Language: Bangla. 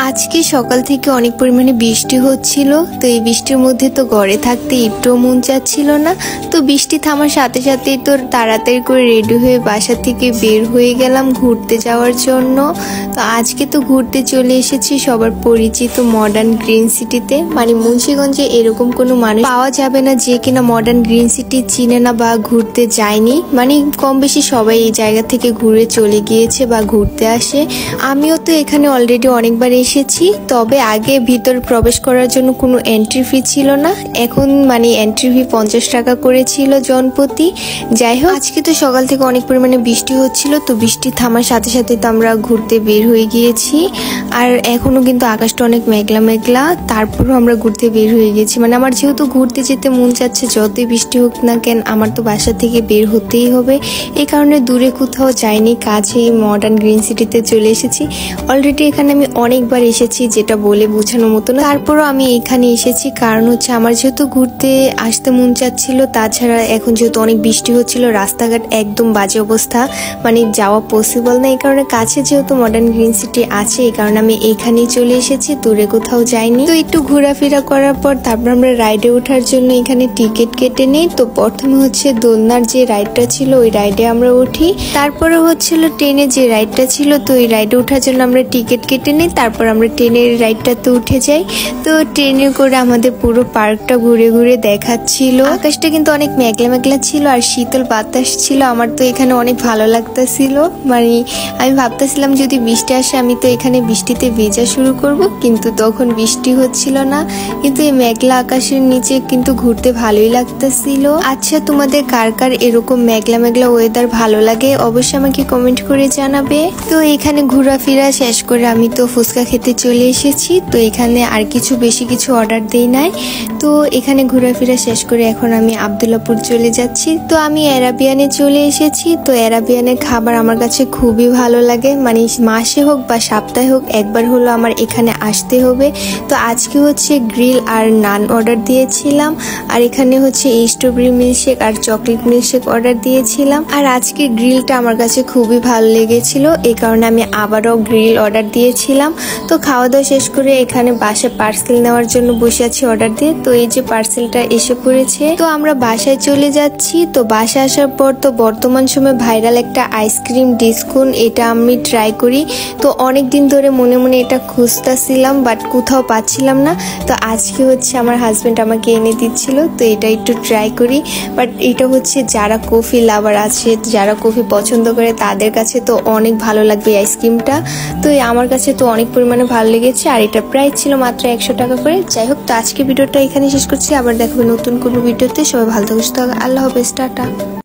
আজকে সকাল থেকে অনেক পরিমাণে বৃষ্টি হচ্ছিল। তো এই বৃষ্টির মধ্যে তো ঘরে থাকতে একটু মন চাচ্ছিল না। তো বৃষ্টি থামার সাথে সাথেই তো তাড়াতাড়ি করে রেডি হয়ে বাসা থেকে বের হয়ে গেলাম ঘুরতে যাওয়ার জন্য। তো আজকে তো ঘুরতে চলে এসেছি সবার পরিচিত মডার্ন গ্রিন সিটিতে। মানে মুন্সিগঞ্জে এরকম কোনো মানুষ পাওয়া যাবে না যে কিনা মডার্ন গ্রিন সিটি চিনে না বা ঘুরতে যায়নি। মানে কম বেশি সবাই এই জায়গা থেকে ঘুরে চলে গিয়েছে বা ঘুরতে আসে। আমিও তো এখানে অলরেডি অনেকবার এসেছি, তবে আগে ভিতর প্রবেশ করার জন্য কোনো এন্ট্রি ফি ছিল না। এখন মানে এন্ট্রি ফি 50 টাকা করেছিল জনপ্রতি। যাই হোক, আজকে তো সকাল থেকে অনেক পরিমাণে বৃষ্টি হচ্ছিল। তো বৃষ্টি থামার সাথে সাথে তো আমরা ঘুরতে বের হয়ে গিয়েছি। আর এখনো কিন্তু আকাশটা অনেক মেঘলা মেঘলা, তারপরও আমরা ঘুরতে বের হয়ে গেছি। মানে আমার যেহেতু ঘুরতে যেতে মন চাচ্ছে, যতই বৃষ্টি হোক না কেন আমার তো বাসা থেকে বের হতেই হবে। এই কারণে দূরে কোথাও যাইনি, কাছেই মডার্ন গ্রিন সিটিতে চলে এসেছি। অলরেডি এখানে আমি অনেকবার এসেছি, যেটা বলে বোঝানোর মতো না। তারপরও আমি এখানে এসেছি কারণ হচ্ছে আমার যেহেতু ঘুরতে আসতে মন চাচ্ছিল, তাছাড়া এখন যেহেতু অনেক বৃষ্টি হচ্ছিল, রাস্তাঘাট একদম বাজে অবস্থা, মানে যাওয়া পসিবল না। এই কারণে কাছে যেহেতু মডার্ন গ্রিন সিটি আছে, এই কারণে আমি এখানেই চলে এসেছি, দূরে কোথাও যাইনি। তো একটু ঘোরাফেরা করার পর তারপর আমরা রাইডে ওঠার জন্য এখানে টিকিট কেটে নিই। তো প্রথমে হচ্ছে দোলনার যে রাইডটা ছিল ওই রাইডে আমরা উঠি। তারপরে হচ্ছিল ট্রেনে যে রাইডটা ছিল, তো ওই রাইডে ওঠার জন্য আমরা টিকিট কেটে নিই। তারপর আমরা ট্রেনের রাইডটাতে উঠে যাই। তো ট্রেনে করে আমাদের পুরো পার্কটা ঘুরে ঘুরে দেখাচ্ছিল। আকাশটা কিন্তু অনেক মেঘলা মেঘলা ছিল আর শীতল বাতাস ছিল। আমার তো এখানে অনেক ভালো লাগতেছিল। মানে আমি ভাবতেছিলাম যদি বৃষ্টি আসে আমি তো এখানে বৃষ্টিতে ভেজা শুরু করব, কিন্তু তখন বৃষ্টি হচ্ছিল না। কিন্তু এই মেঘলা আকাশের নিচে কিন্তু ঘুরতে ভালোই লাগতেছিল। আচ্ছা, তোমাদের কার কার এরকম মেঘলা মেঘলা ওয়েদার ভালো লাগে অবশ্যই আমাকে কমেন্ট করে জানাবে। তো এখানে ঘোরাফেরা শেষ করে আমি তো ফুচকা খেতে চলে এসেছি। তো এখানে আর বেশি কিছু অর্ডার দেই নাই। তো এখানে ঘোরাফেরা শেষ করে এখন আমি আব্দুল্লাপুর চলে যাচ্ছি। তো আমি অ্যারাবিয়ানে চলে এসেছি। তো অ্যারাবিয়ানের খাবার আমার কাছে খুবই ভালো লাগে। মানে মাসে হোক বা সপ্তাহে হোক একবার হলো আমার এখানে আসতে হবে। তো আজকে হচ্ছে গ্রিল আর নান অর্ডার দিয়েছিলাম, আর এখানে হচ্ছে স্ট্রবেরি মিল্কশেক আর চকলেট মিল্কশেক অর্ডার দিয়েছিলাম। আর আজকে গ্রিলটা আমার কাছে খুবই ভালো লেগেছিল, এই কারণে আমি আবারও গ্রিল অর্ডার দিয়েছিলাম। তো খাওয়া দাওয়া শেষ করে এখানে বাসায় পার্সেল নেওয়ার জন্য বসে আছি অর্ডার দিয়ে। তো এই যে পার্সেলটা এসে পড়েছে। তো আমরা বাসায় চলে যাচ্ছি। তো বাসায় আসার পর তো বর্তমান সময়ে ভাইরাল একটা আইসক্রিম ডিসকোন, এটা আমি ট্রাই করি। তো অনেক দিন ধরে মনে মনে এটা খুঁজতেছিলাম, বাট কোথাও পাচ্ছিলাম না। তো আজকে হচ্ছে আমার হাজবেন্ড আমাকে এনে দিচ্ছিল। তো এটা একটু ট্রাই করি। বাট এটা হচ্ছে যারা কফি লাভার আছে, যারা কফি পছন্দ করে তাদের কাছে তো অনেক ভালো লাগবে এই আইসক্রিমটা। তো আমার কাছে তো অনেক পরিমাণে ভালো লেগেছে। আর এটা প্রাইস ছিল মাত্র 100 টাকা করে। যাই হোক, তো আজকে ভিডিওটা এখানে শেষ করছি। আবার দেখাবো নতুন কোনো ভিডিওতে। সবাই ভালো থাকো, সুস্থ থাকো। আল্লাহ হাফেজ, টাটা।